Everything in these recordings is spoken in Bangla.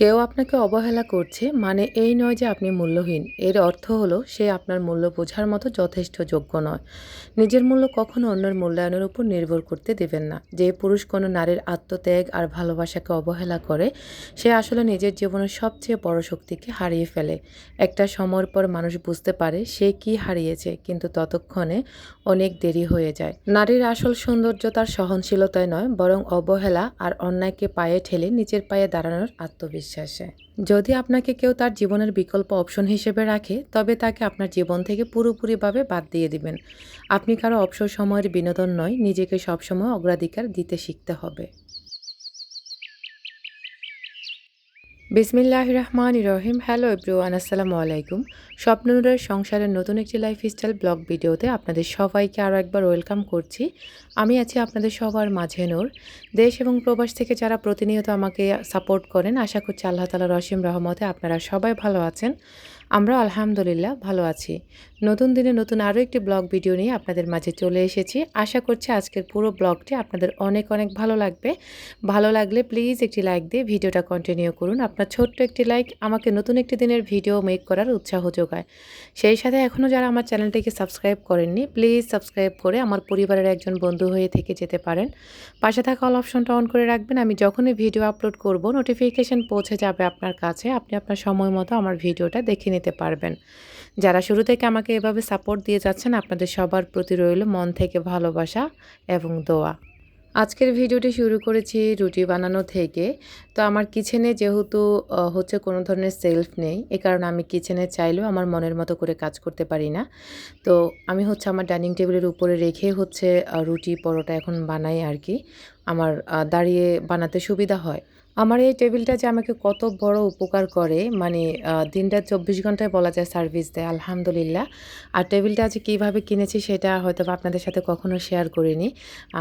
কেউ আপনাকে অবহেলা করছে মানে এই নয় যে আপনি মূল্যহীন। এর অর্থ হলো সে আপনার মূল্য বোঝার মতো যথেষ্ট যোগ্য নয়। নিজের মূল্য কখনো অন্যের মূল্যায়নের উপর নির্ভর করতে দেবেন না। যে পুরুষ কোনো নারীর আত্মত্যাগ আর ভালোবাসাকে অবহেলা করে সে আসলে নিজের জীবনের সবচেয়ে বড় শক্তিকে হারিয়ে ফেলে। একটা সময়ের পর মানুষ বুঝতে পারে সে কি হারিয়েছে, কিন্তু ততক্ষণে অনেক দেরি হয়ে যায়। নারীর আসল সৌন্দর্য তার সহনশীলতায় নয়, বরং অবহেলা আর অন্যায়কে পায়ে ঠেলে নিজের পায়ে দাঁড়ানোর আত্মবিশ্বাসে। যদি আপনাকে কেউ তার জীবনের বিকল্প অপশন হিসেবে রাখে, তবে তাকে আপনার জীবন থেকে পুরোপুরিভাবে বাদ দিয়ে দিবেন। আপনি কারো অবসর সময়ের বিনোদন নয়, নিজেকে সবসময় অগ্রাধিকার দিতে শিখতে হবে। বিসমিল্লাহির রহমানির রহিম। হ্যালো এভরিওয়ান, আসসালামু আলাইকুম। স্বপ্ননূরের সংসারের নতুন একটি লাইফস্টাইল ব্লগ ভিডিওতে আপনাদের সবাইকে আরও একবার ওয়েলকাম করছি। আমি আছি আপনাদের সবার মাঝে নূর। দেশ এবং প্রবাস থেকে যারা প্রতিনিয়ত আমাকে সাপোর্ট করেন, আশা করছি আল্লাহ তাআলার অসীম রহমতে আপনারা সবাই ভালো আছেন। আমরা আলহামদুলিল্লাহ ভালো আছি। নতুন দিনে নতুন আরও একটি ব্লগ ভিডিও নিয়ে আপনাদের মাঝে চলে এসেছি। আশা করছি আজকের পুরো ব্লগটি আপনাদের অনেক অনেক ভালো লাগবে। ভালো লাগলে প্লিজ একটি লাইক দিয়ে ভিডিওটা কন্টিনিউ করুন। আপনার ছোট্ট একটি লাইক আমাকে নতুন একটি দিনের ভিডিও মেক করার উৎসাহ যোগায়। সেই সাথে এখনও যারা আমার চ্যানেলটিকে সাবস্ক্রাইব করেননি, প্লিজ সাবস্ক্রাইব করে আমার পরিবারের একজন বন্ধু হয়ে থেকে যেতে পারেন। পাশে থাকা অল অপশনটা অন করে রাখবেন। আমি যখনই ভিডিও আপলোড করব নোটিফিকেশন পৌঁছে যাবে আপনার কাছে। আপনি আপনার সময় মতো আমার ভিডিওটা দেখে নিতে পারবেন। যারা শুরু থেকে আমাকে এভাবে সাপোর্ট দিয়ে যাচ্ছেন, আপনাদের সবার প্রতি রইল মন থেকে ভালোবাসা এবং দোয়া। আজকের ভিডিওটি শুরু করেছি রুটি বানানো থেকে। তো আমার কিচেনে যেহেতু হচ্ছে কোনো ধরনের সেলফ নেই, এ কারণে আমি কিচেনে চাইলেও আমার মনের মতো করে কাজ করতে পারি না। তো আমি হচ্ছে আমার ডাইনিং টেবিলের উপরে রেখে হচ্ছে রুটি পরোটা এখন বানাই আর কি। আমার দাঁড়িয়ে বানাতে সুবিধা হয়। আমার এই টেবিলটা যে আমাকে কত বড় উপকার করে, মানে দিনরাত ২৪ ঘন্টায় বলা যায় সার্ভিস দেয়, আলহামদুলিল্লাহ। আর টেবিলটা যে কীভাবে কিনেছি সেটা হয়তোবা আপনাদের সাথে কখনো শেয়ার করিনি,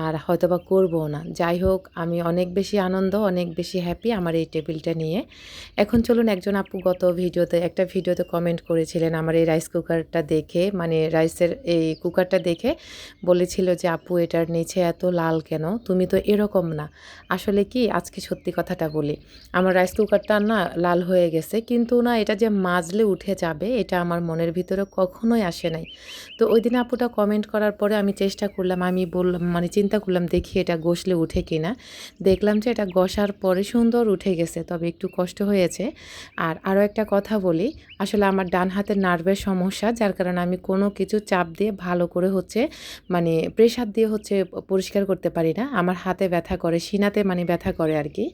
আর হয়তোবা করবও না। যাই হোক, আমি অনেক বেশি আনন্দ, অনেক বেশি হ্যাপি আমার এই টেবিলটা নিয়ে। এখন চলুন, একজন আপু গত একটা ভিডিওতে কমেন্ট করেছিলেন আমার এই রাইস কুকারটা দেখে, মানে রাইসের এই কুকারটা দেখে বলেছিল যে, আপু এটার নিচে এত লাল কেন? তুমি তো এরকম না। আসলে কি, আজকে সত্যি কথাটা বলি, আমার রাইস কুকারটা না লাল হয়ে গেছে, কিন্তু না এটা যে মাজলে উঠে যাবে এটা আমার মনের ভিতরে কখনোই আসে নাই। তো ওই দিন আপুটা কমেন্ট করার পরে আমি চেষ্টা করলাম, আমি বললাম, মানে চিন্তা করলাম দেখি এটা ঘষলে উঠে কিনা। দেখলাম যে এটা ঘষার পরে সুন্দর উঠে গেছে, তবে একটু কষ্ট হয়েছে। আর আরও একটা কথা বলি, আসলে আমার ডান হাতের নার্ভের সমস্যা, যার কারণে আমি কোনো কিছু চাপ দিয়ে ভালো করে হচ্ছে, মানে প্রেশার দিয়ে হচ্ছে পরিষ্কার করতে পারি না। আমার হাতে ব্যথা করে, সিনাতে মানে ব্যথা করে আর কি।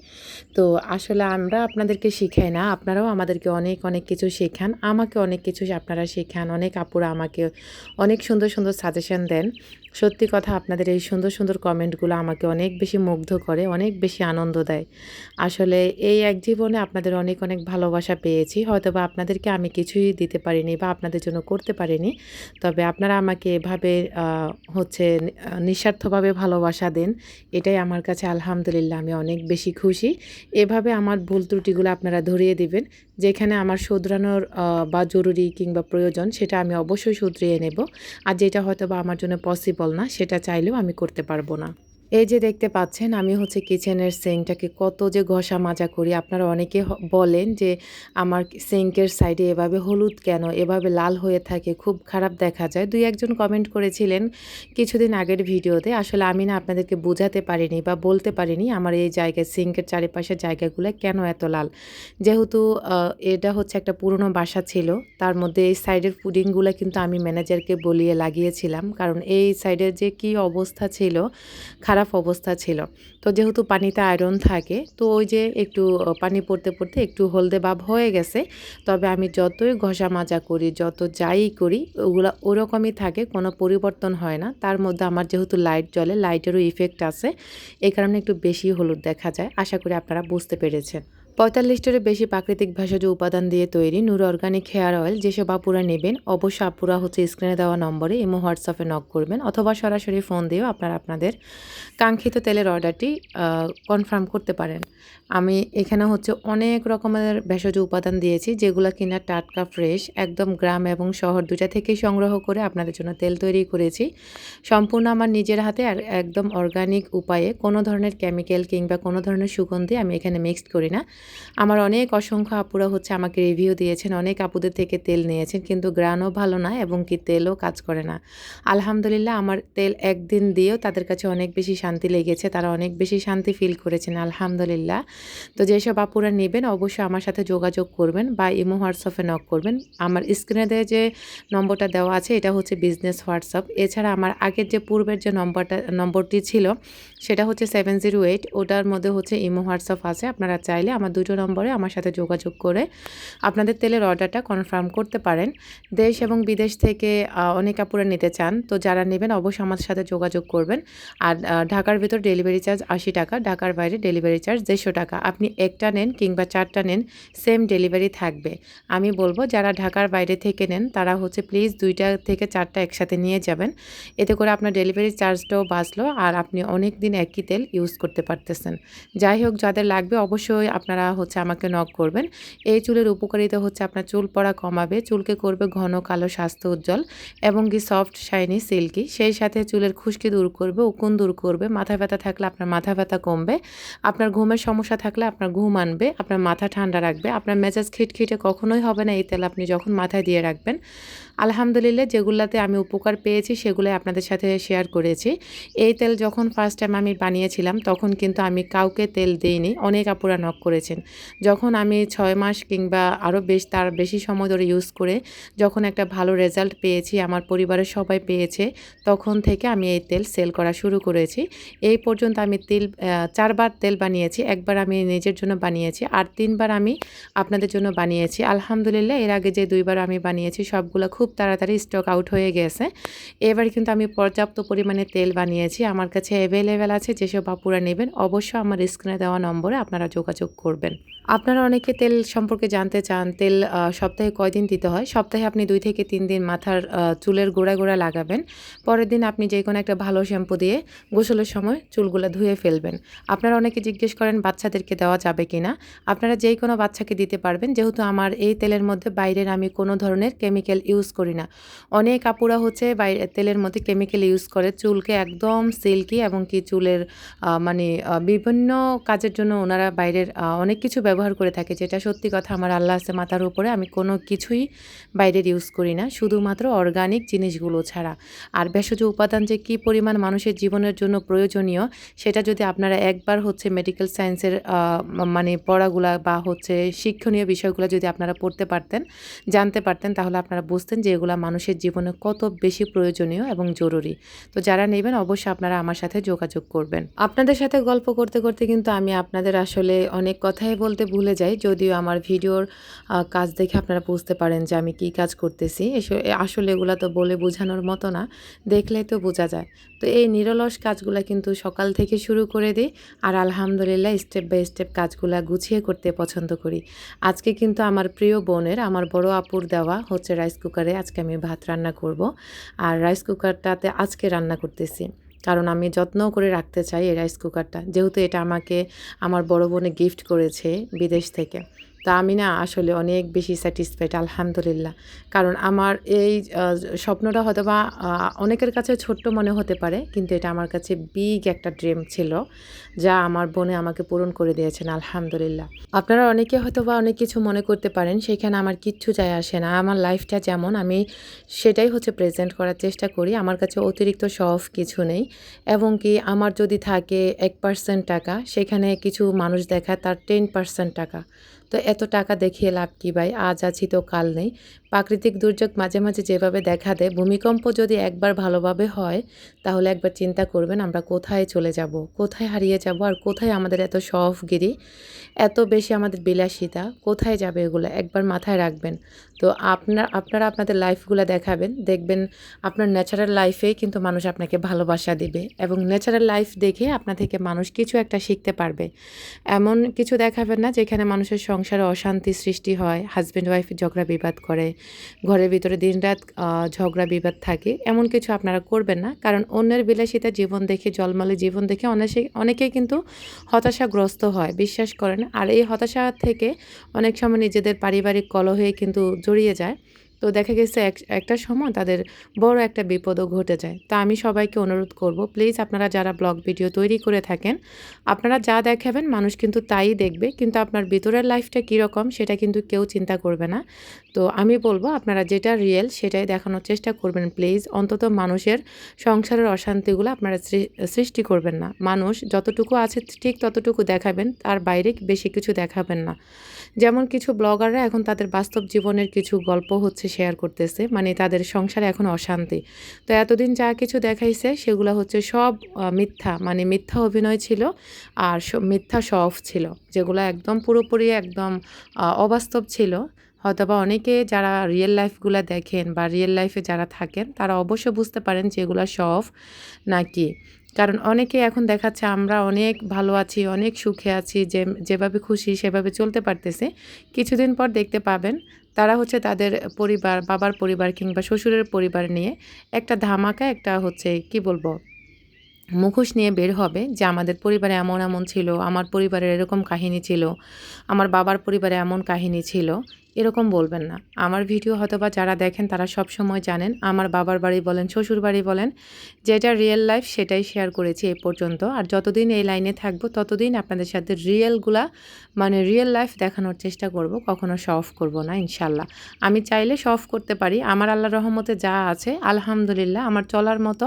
তো আসলে আমরা আপনাদেরকে শিখাই না, আপনারাও আমাদেরকে অনেক অনেক কিছু শেখান, আমাকে অনেক কিছু আপনারা শেখান। অনেক আপুরা আমাকে অনেক সুন্দর সুন্দর সাজেশন দেন। সত্যি কথা, আপনাদের এই সুন্দর সুন্দর কমেন্টগুলো আমাকে অনেক বেশি মুগ্ধ করে, অনেক বেশি আনন্দ দেয়। আসলে এই এক জীবনে আপনাদের অনেক অনেক ভালোবাসা পেয়েছি। হয়তোবা আপনাদেরকে আমি কিছুই দিতে পারিনি বা আপনাদের জন্য করতে পারিনি, তবে আপনারা আমাকে এভাবে হচ্ছে নিঃস্বার্থভাবে ভালোবাসা দেন, এটাই আমার কাছে আলহামদুলিল্লাহ আমি অনেক বেশি খুশি। এভাবে আমার ভুল ত্রুটিগুলো আপনারা ধরিয়ে দিবেন। যেখানে আমার শুধরানোর বা জরুরি কিংবা প্রয়োজন, সেটা আমি অবশ্যই শুধরিয়ে নেব। আর যেটা হয়তোবা আমার জন্য পসিবল না, সেটা চাইলেও আমি করতে পারবো না। এই যে দেখতে পাচ্ছেন, আমি হচ্ছে কিচেনের সিঙ্কটাকে কত যে ঘষা মাজা করি। আপনারা অনেকে বলেন যে আমার সিঙ্কের সাইডে এভাবে হলুদ কেন, এভাবে লাল হয়ে থাকে, খুব খারাপ দেখা যায়। ২-১ জন কমেন্ট করেছিলেন কিছুদিন আগের ভিডিওতে। আসলে আমি না আপনাদেরকে বোঝাতে পারিনি বা বলতে পারিনি আমার এই জায়গায় সিঙ্কের চারিপাশের জায়গাগুলো কেন এত লাল। যেহেতু এটা হচ্ছে একটা পুরনো বাসা ছিল, তার মধ্যে এই সাইডের পুডিংগুলো কিন্তু আমি ম্যানেজারকে বলিয়ে লাগিয়েছিলাম, কারণ এই সাইডের যে কি অবস্থা ছিল, খারাপ অবস্থা ছিল। তো যেহেতু পানিতে আয়রন থাকে, তো ওই যে একটু পানি পড়তে পড়তে একটু হলদে ভাব হয়ে গেছে। তবে আমি যতই ঘষা মাজা করি, যত যাই করি, ওগুলো ওরকমই থাকে, কোনো পরিবর্তন হয় না। তার মধ্যে আমার যেহেতু লাইট জ্বলে, লাইটেরও ইফেক্ট আছে, এই কারণে একটু বেশি হলুদ দেখা যায়। আশা করি আপনারা বুঝতে পেরেছেন। ৪৫টারও বেশি প্রাকৃতিক ভেষজ উপাদান দিয়ে তৈরি নূর অর্গানিক হেয়ার অয়েল। যেসব আপুরা নেবেন, অবশ্যই আপুরা হচ্ছে স্ক্রিনে দেওয়া নম্বরে ইমো হোয়াটসঅ্যাপে নক করবেন, অথবা সরাসরি ফোন দিয়েও আপনারা আপনাদের কাঙ্ক্ষিত তেলের অর্ডারটি কনফার্ম করতে পারেন। আমি এখানে হচ্ছে অনেক রকমের ভেষজ উপাদান দিয়েছি, যেগুলো কিনা টাটকা ফ্রেশ, একদম গ্রাম এবং শহর দুইটা থেকেই সংগ্রহ করে আপনাদের জন্য তেল তৈরি করেছি। সম্পূর্ণ আমার নিজের হাতে আর একদম অর্গানিক উপায়ে, কোনো ধরনের কেমিক্যাল কিংবা কোনো ধরনের সুগন্ধি আমি এখানে মিক্সড করি না। আমার অনেক অসংখ্য আপুরা হচ্ছে আমাকে রিভিউ দিয়েছেন, অনেক আপুদের থেকে তেল নিয়েছেন, কিন্তু গ্রানও ভালো না এবং কি তেলও কাজ করে না। আলহামদুলিল্লাহ আমার তেল একদিন দিয়েও তাদের কাছে অনেক বেশি শান্তি লেগেছে, তারা অনেক বেশি শান্তি ফিল করেছেন আলহামদুলিল্লাহ। তো যেসব আপুরা নেবেন অবশ্যই আমার সাথে যোগাযোগ করবেন বা ইমো হোয়াটসঅ্যাপে নক করবেন। আমার স্ক্রিনে দেওয়া যে নম্বরটা দেওয়া আছে এটা হচ্ছে বিজনেস হোয়াটসঅ্যাপ। এছাড়া আমার আগের যে পূর্বের যে নম্বরটি ছিল সেটা হচ্ছে 708, ওটার মধ্যে হচ্ছে ইমো হোয়াটসঅ্যাপ আছে। আপনারা চাইলে আমার দুটো নম্বরে আমার সাথে যোগাযোগ করে আপনাদের তেলের অর্ডারটা কনফার্ম করতে পারেন। দেশ এবং বিদেশ থেকে অনেক আপুরা নিতে চান, তো যারা নেবেন অবশ্যই আমার সাথে যোগাযোগ করবেন। আর ঢাকার ভিতর ডেলিভারি চার্জ 80 টাকা, ঢাকার বাইরে ডেলিভারি চার্জ 150 টাকা। আপনি একটা নেন কিংবা 4টা নেন, সেম ডেলিভারি থাকবে। আমি বলবো যারা ঢাকার বাইরে থেকে নেন তারা হচ্ছে প্লিজ 2টা থেকে 4টা একসাথে নিয়ে যাবেন। এতে করে আপনার ডেলিভারি চার্জটাও বাঁচলো আর আপনি অনেক দিন একই তেল ইউজ করতে পারতেছেন। যাই হোক, যাদের লাগবে অবশ্যই আপনারা হচ্ছে আমাকে নক করবেন। এই চুলের উপকারিতা হচ্ছে আপনার চুল পড়া কমাবে, চুলকে করবে ঘন কালো স্বাস্থ্য উজ্জ্বল এবং কি সফট শাইনি সিল্কি। সেই সাথে চুলের খুশকি দূর করবে, উকুন দূর করবে, মাথা ব্যথা থাকলে আপনার মাথা ব্যথা কমবে, আপনার ঘুমের সমস্যা থাকলে আপনার ঘুম আনবে, আপনার মাথা ঠান্ডা রাখবে, আপনার মেজাজ খিটখিটে কখনোই হবে না এই তেল আপনি যখন মাথায় দিয়ে রাখবেন। আলহামদুলিল্লাহ যেগুলাতে আমি উপকার পেয়েছি সেগুলোই আপনাদের সাথে শেয়ার করেছি। এই তেল যখন ফার্স্ট টাইম আমি বানিয়েছিলাম তখন কিন্তু আমি কাউকে তেল দিইনি, অনেক আপুরা নক করেছেন। যখন আমি 6 মাস কিংবা আরও তার বেশি সময় ধরে ইউজ করে যখন একটা ভালো রেজাল্ট পেয়েছি, আমার পরিবারের সবাই পেয়েছে, তখন থেকে আমি এই তেল সেল করা শুরু করেছি। এই পর্যন্ত আমি 4বার তেল বানিয়েছি, একবার আমি নিজের জন্য বানিয়েছি আর 3বার আমি আপনাদের জন্য বানিয়েছি। আলহামদুলিল্লাহ এর আগে যে 2বার আমি বানিয়েছি সবগুলো খুব তাড়াতাড়ি স্টক আউট হয়ে গেছে। এবার কিন্তু আমি পর্যাপ্ত পরিমাণে তেল বানিয়েছি, আমার কাছে অ্যাভেলেবেল আছে। যেসব আপুরা নেবেন অবশ্যই আমার স্ক্রিনে দেওয়া নম্বরে আপনারা যোগাযোগ করবেন। আপনারা অনেকে তেল সম্পর্কে জানতে চান, তেল সপ্তাহে কয়দিন দিতে হয়। সপ্তাহে আপনি 2 থেকে 3 দিন মাথার চুলের গোড়ায় গোড়ায় লাগাবেন। পরের দিন আপনি যে কোনো একটা ভালো শ্যাম্পু দিয়ে গোসলের সময় চুলগুলো ধুয়ে ফেলবেন। আপনারা অনেকে জিজ্ঞেস করেন বাচ্চাদেরকে দেওয়া যাবে কি না। আপনারা যে কোনো বাচ্চাকে দিতে পারবেন, যেহেতু আমার এই তেলের মধ্যে বাইরের আমি কোনো ধরনের কেমিক্যাল ইউজ করি না। অনেক আপুরা হচ্ছে তেলের মধ্যে কেমিক্যাল ইউজ করে, চুলকে একদম সিল্কি এবং কি চুলের মানে বিভিন্ন কাজের জন্য ওনারা বাইরের অনেক কিছু ব্যবহার করে থাকে, যেটা সত্যি কথা। আমার আল্লাহ আছে মাথার উপরে, আমি কোনো কিছুই বাইরের ইউজ করি না, শুধুমাত্র অর্গানিক জিনিসগুলো ছাড়া। আর ভেষজ উপাদান যে কী পরিমাণ মানুষের জীবনের জন্য প্রয়োজনীয় সেটা যদি আপনারা একবার হচ্ছে মেডিকেল সায়েন্সের মানে পড়াগুলা বা হচ্ছে শিক্ষণীয় বিষয়গুলো যদি আপনারা পড়তে পারতেন, জানতে পারতেন, তাহলে আপনারা বুঝতেন যে এগুলা মানুষের জীবনে কত বেশি প্রয়োজনীয় এবং জরুরি। তো যারা নেবেন অবশ্যই আপনারা আমার সাথে যোগাযোগ করবেন। আপনাদের সাথে গল্প করতে করতে কিন্তু আমি আপনাদের আসলে অনেক কথাই বলতে ভুলে যাই, যদিও আমার ভিডিওর কাজ দেখে আপনারা বুঝতে পারেন যে আমি কি কাজ করতেছি। আসলে এগুলো তো বলে বোঝানোর মতো না, দেখলে তো বোঝা যায়। তো এই নিরলস কাজগুলো কিন্তু সকাল থেকে শুরু করে দিই আর আলহামদুলিল্লাহ স্টেপ বাই স্টেপ কাজগুলো গুছিয়ে করতে পছন্দ করি। আজকে কিন্তু আমার প্রিয় বোনের, আমার বড় আপুর দেওয়া হচ্ছে রাইস কুকারে আজকে আমি ভাত রান্না করব। আর রাইস কুকারটাতে আজকে রান্না করতেছি, কারণ আমি যত্ন করে রাখতে চাই এই রাইস কুকারটা, যেহেতু এটা আমাকে আমার বড় বোনে গিফট করেছে বিদেশ থেকে। তো আমি না আসলে অনেক বেশি স্যাটিসফাইড আলহামদুলিল্লাহ। কারণ আমার এই স্বপ্নটা হয়তো বা অনেকের কাছে ছোট্ট মনে হতে পারে, কিন্তু এটা আমার কাছে বিগ একটা ড্রিম ছিল, যা আমার বোনে আমাকে পূরণ করে দিয়েছেন আলহামদুলিল্লাহ। আপনারা অনেকে হয়তো বা অনেক কিছু মনে করতে পারেন, সেখানে আমার কিচ্ছু যায় আসে না। আমার লাইফটা যেমন আমি সেটাই হচ্ছে প্রেজেন্ট করার চেষ্টা করি। আমার কাছে অতিরিক্ত শখ কিছু নেই, এবং কি আমার যদি থাকে 1% টাকা, সেখানে কিছু মানুষ দেখায় তার 10% টাকা। তো এত টাকা দেখিয়ে লাভ কী ভাই, আজ আছি তো কাল নেই। প্রাকৃতিক দুর্যোগ মাঝে মাঝে যেভাবে দেখা দেয়, ভূমিকম্প যদি একবার ভালোভাবে হয় তাহলে একবার চিন্তা করবেন আমরা কোথায় চলে যাব, কোথায় হারিয়ে যাব, আর কোথায় আমাদের এত শখগিরি, এত বেশি আমাদের বিলাসিতা কোথায় যাবে, এগুলো একবার মাথায় রাখবেন। তো আপনারা আপনাদের লাইফগুলো দেখাবেন, দেখবেন আপনার ন্যাচারাল লাইফেই কিন্তু মানুষ আপনাকে ভালোবাসা দিবে, এবং ন্যাচারাল লাইফ দেখে আপনার থেকে মানুষ কিছু একটা শিখতে পারবে। এমন কিছু দেখাবেন না যেখানে মানুষের সংসারে অশান্তি সৃষ্টি হয়, হাজব্যান্ড ওয়াইফ ঝগড়া বিবাদ করে, ঘরের ভিতরে দিনরাত ঝগড়া বিবাদ থাকে, এমন কিছু আপনারা করবেন না। কারণ অন্যের বিলাসিতা জীবন দেখে, জলমলে জীবন দেখে অনেকেই কিন্তু হতাশাগ্রস্ত হয়, বিশ্বাস করেন। আর এই হতাশা থেকে অনেক সময় নিজেদের পারিবারিক কলহে কিন্তু জড়িয়ে যায়। তো তো দেখা গেছে একটা সময় তাদের বড় একটা বিপদও ঘটে যায়। তা আমি সবাইকে অনুরোধ করব, প্লিজ আপনারা যারা ব্লগ ভিডিও তৈরি করে থাকেন, আপনারা যা দেখাবেন মানুষ কিন্তু তাই দেখবে, কিন্তু আপনার ভিতরের লাইফটা কীরকম সেটা কিন্তু কেউ চিন্তা করবে না। তো আমি বলবো আপনারা যেটা রিয়েল সেটাই দেখানোর চেষ্টা করবেন প্লিজ। অন্তত মানুষের সংসারের অশান্তিগুলো আপনারা সৃষ্টি করবেন না। মানুষ যতটুকু আছে ঠিক ততটুকু দেখাবেন, তার বাইরে বেশি কিছু দেখাবেন না। যেমন কিছু ব্লগাররা এখন তাদের বাস্তব জীবনের কিছু গল্প হচ্ছে শেয়ার করতেছে, মানে তাদের সংসারে এখন অশান্তি। তো এতদিন যা কিছু দেখাইছে সেগুলো হচ্ছে সব মিথ্যা, মানে মিথ্যা অভিনয় ছিল আর মিথ্যা শো অফ ছিল, যেগুলো একদম পুরোপুরি একদম অবাস্তব ছিল। হয়তোবা অনেকে যারা রিয়েল লাইফগুলো দেখেন বা রিয়েল লাইফে যারা থাকেন তারা অবশ্য বুঝতে পারেন যে এগুলো শো অফ নাকি। কারণ অনেকে এখন দেখাচ্ছে আমরা অনেক ভালো আছি, অনেক সুখে আছি, যেভাবে খুশি সেভাবে চলতে পারতেছে। কিছুদিন পর দেখতে পাবেন তারা হচ্ছে তাদের পরিবার, বাবার পরিবার কিংবা শ্বশুরের পরিবার নিয়ে একটা ধামাকা, একটা হচ্ছে কি বলবো, মুখোশ নিয়ে বের হবে যে আমাদের পরিবারে এমন এমন ছিল, আমার পরিবারের এরকম কাহিনী ছিল, আমার বাবার পরিবারে এমন কাহিনী ছিল। এরকম বলবেন না। আমার ভিডিও হয়তোবা যারা দেখেন তারা সব সময় জানেন আমার বাবার বাড়ি বলেন, শ্বশুর বাড়ি বলেন, যেটা রিয়েল লাইফ সেটাই শেয়ার করেছি এই পর্যন্ত। আর যতদিন এই লাইনে থাকবো ততদিন আপনাদের সাথে রিয়েলগুলা, মানে রিয়েল লাইফ দেখানোর চেষ্টা করব, কখনো শো অফ করবো না ইনশাল্লাহ। আমি চাইলে শো অফ করতে পারি, আমার আল্লাহর রহমতে যা আছে আলহামদুলিল্লাহ, আমার চলার মতো,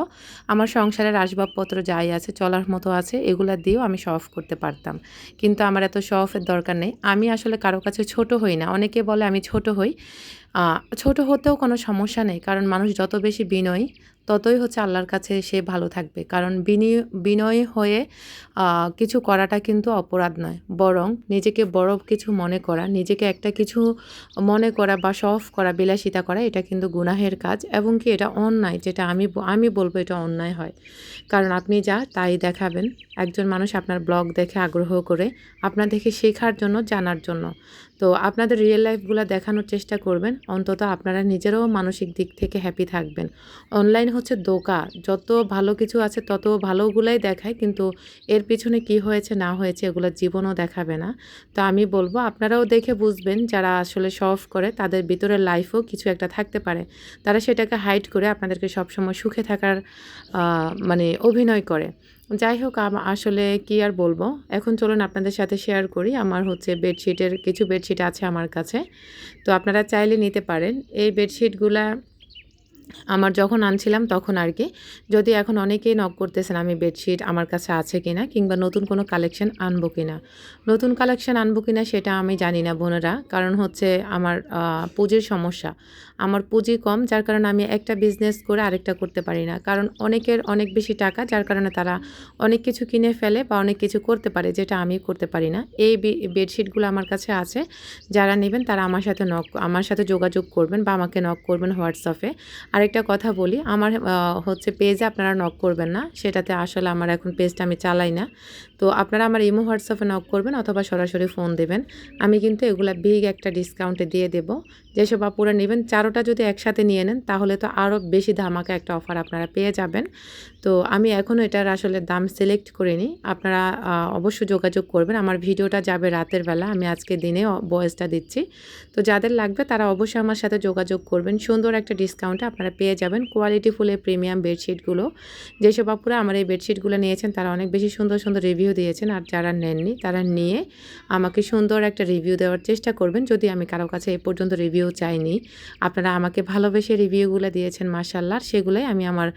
আমার সংসারের আসবাবপত্র যাই আছে চলার মতো আছে, এগুলা দিয়েও আমি শো অফ করতে পারতাম। কিন্তু আমার এত শো অফের দরকার নেই। আমি আসলে কারো কাছে ছোট হই না। অনেকে বলে আমি ছোট হই। ছোট হতেও কোনো সমস্যা নেই, কারণ মানুষ যত বেশি বিনয়ী ততই হচ্ছে আল্লাহর কাছে সে ভালো থাকবে। কারণ বিনয়ী হয়ে কিছু করাটা কিন্তু অপরাধ নয়, বরং নিজেকে বড় কিছু মনে করা, নিজেকে একটা কিছু মনে করা বা শো অফ করা, বিলাসিতা করা, এটা কিন্তু গুনাহের কাজ এবং কি এটা অন্যায়। যেটা আমি বলবো এটা অন্যায় হয়। কারণ আপনি যা তাই দেখাবেন, একজন মানুষ আপনার ব্লগ দেখে আগ্রহ করে, আপনার দেখে শেখার জন্য, জানার জন্য। তো আপনাদের রিয়েল লাইফগুলো দেখানোর চেষ্টা করবেন, অন্তত আপনারা নিজেরাও মানসিক দিক থেকে হ্যাপি থাকবেন। অনলাইন হচ্ছে ধোঁকা, যত ভালো কিছু আছে তত ভালোগুলাই দেখায়, কিন্তু এর পিছনে কি হয়েছে না হয়েছে এগুলো জীবনও দেখাবে না। তো আমি বলবো আপনারাও দেখে বুঝবেন, যারা আসলে শো অফ করে তাদের ভিতরের লাইফও কিছু একটা থাকতে পারে, তারা সেটাকে হাইড করে আপনাদেরকে সবসময় সুখে থাকার মানে অভিনয় করে। যাই হোক, আসলে কি আর বলবো, এখন চলুন আপনাদের সাথে শেয়ার করি। আমার হচ্ছে বেডশিটের কিছু বেডশিট আছে আমার কাছে, তো আপনারা চাইলে নিতে পারেন। এই বেডশিটগুলা আমার যখন আনছিলাম তখন আর কি, যদি এখন অনেকেই নক করতেছেন আমি বেডশিট আমার কাছে আছে কিনা, কিংবা নতুন কোনো কালেকশন আনবো কিনা। নতুন কালেকশন আনবো কিনা সেটা আমি জানি না বোনেরা, কারণ হচ্ছে আমার পুঁজির সমস্যা, আমার পুঁজি কম, যার কারণে আমি একটা বিজনেস করে আরেকটা করতে পারি না। কারণ অনেকের অনেক বেশি টাকা, যার কারণে তারা অনেক কিছু কিনে ফেলে বা অনেক কিছু করতে পারে, যেটা আমি করতে পারি না। এই বেডশিটগুলো আমার কাছে আছে, যারা নেবেন তারা আমার সাথে যোগাযোগ করবেন বা আমাকে নক করবেন হোয়াটসঅ্যাপে। আরেকটা কথা বলি, আমার হচ্ছে পেজে আপনারা নক করবেন না, সেটাতে আসলে আমার এখন পেজটা আমি চালাই না। তো আপনারা আমার ইমো হোয়াটসঅ্যাপে নক করবেন অথবা সরাসরি ফোন দেবেন। আমি কিন্তু এগুলা বিগ একটা ডিসকাউন্টে দিয়ে দেব। যেসব আপুরা নেবেন, চারোটা যদি একসাথে নিয়ে নেন তাহলে তো আরও বেশি ধামাকা একটা অফার আপনারা পেয়ে যাবেন। তো আমি এখনও এটার আসলে দাম সিলেক্ট করিনি, আপনারা অবশ্যই যোগাযোগ করবেন। আমার ভিডিওটা যাবে রাতের বেলা, আমি আজকে দিনে ভয়েসটা দিচ্ছি। তো যাদের লাগবে তারা অবশ্যই আমার সাথে যোগাযোগ করবেন, সুন্দর একটা ডিসকাউন্টে আপনারা পেয়ে যাবেন কোয়ালিটি ফুলের প্রিমিয়াম বেডশিটগুলো। যেসব আপুরা আমার এই বেডশিটগুলো নিয়েছেন তারা অনেক বেশি সুন্দর সুন্দর রিভিউ দিয়েছেন, আর যারা নেননি তারা নিয়ে আমাকে সুন্দর একটা রিভিউ দেওয়ার চেষ্টা করবেন। যদি আমি কারো কাছে এ পর্যন্ত রিভিউ চাইনি, আপনারা আমাকে ভালোবেসে রিভিউগুলো দিয়েছেন মাশাআল্লাহ, সেগুলোই আমি আমার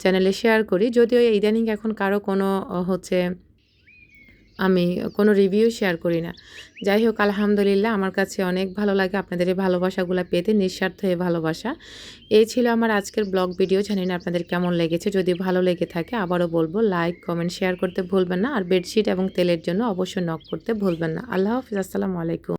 চ্যানেলে শেয়ার করি। যদিও ইদানিং এখন কারো কোনো হচ্ছে আমি কোনো রিভিউ শেয়ার করি না। যাই হোক, আলহামদুলিল্লাহ আমার কাছে অনেক ভালো লাগে আপনাদের এই ভালোবাসাগুলো পেতে, নিঃস্বার্থ এই ভালোবাসা। এই ছিল আমার আজকের ব্লগ ভিডিও, জানি না আপনাদের কেমন লেগেছে। যদি ভালো লেগে থাকে আবারও বলবো লাইক, কমেন্ট, শেয়ার করতে ভুলবেন না। আর বেডশিট এবং তেলের জন্য অবশ্যই নক করতে ভুলবেন না। আল্লাহ হাফিজ, আসসালামু আলাইকুম।